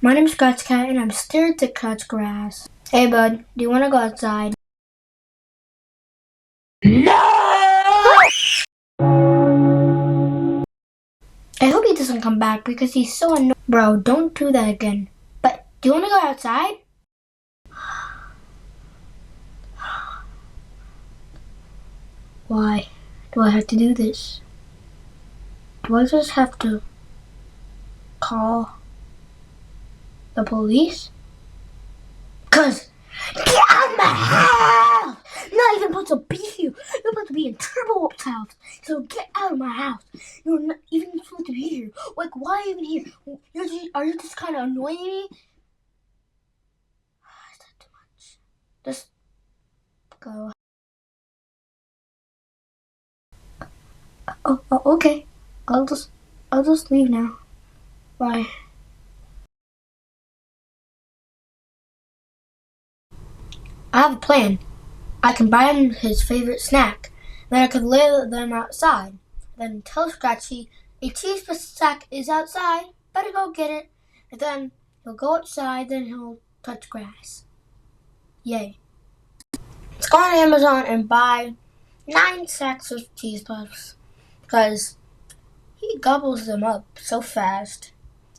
My name's Scratch Cat and I'm scared to touch grass. Hey bud, do you want to go outside? No! I hope he doesn't come back because he's so annoying. Bro, don't do that again. But do you want to go outside? Why do I have to do this? Do I just have to call the police? Cause get out of my house! You're not even supposed to be here. You're supposed to be in Turbo Up's house. So get out of my house. You're not even supposed to be here. Like, why are you even here? Are you just kind of annoying me? Is that too much? Just go. Oh, okay. I'll just leave now. Bye. I have a plan. I can buy him his favorite snack. Then I could lay them outside. Then tell Scratchy a cheese snack is outside. Better go get it. And then he'll go outside. Then he'll touch grass. Yay! Let's go on Amazon and buy 9 sacks of cheese puffs because he gobbles them up so fast.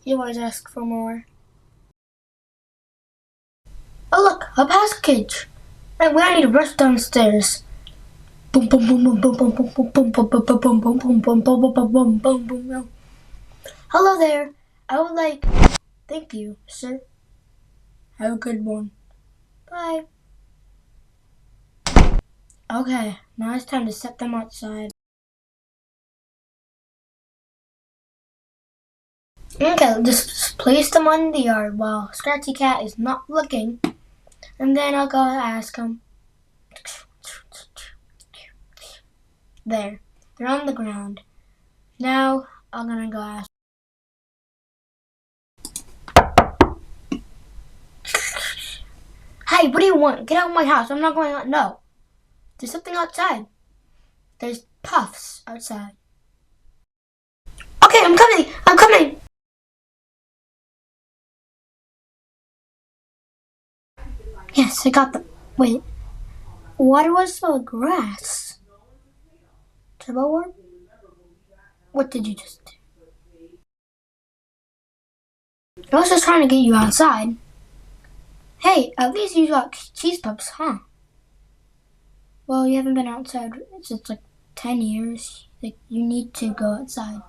He always asks for more. Oh look, a package! And we need to rush downstairs. Boom boom boom boom boom boom boom boom boom boom boom boom boom boom boom boom boom boom boom boom. Hello there. I would like. Thank you, sir. Have a good one. Bye. Okay, now it's time to set them outside. Okay, just place them on the yard while Scratchy Cat is not looking. And then I'll go ask him. There. They're on the ground. Now I'm gonna go ask. Hey, what do you want? Get out of my house. I'm not going out. No. There's something outside. There's puffs outside. Okay, I'm coming. I'm coming. Yes, I got them. Wait. Why do I smell grass? Turbo Warp? What did you just do? I was just trying to get you outside. Hey, at least you got cheese puffs, huh? Well, you haven't been outside since like 10 years. Like, you need to go outside.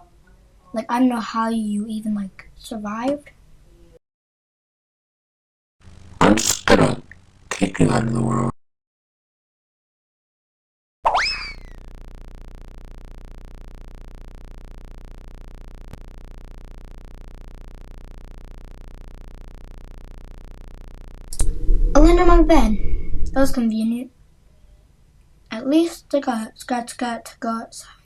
Like, I don't know how you even like survived. I'm just gonna take you out of the world. I landed on my bed. That was convenient. At least I got Scratch got to go outside.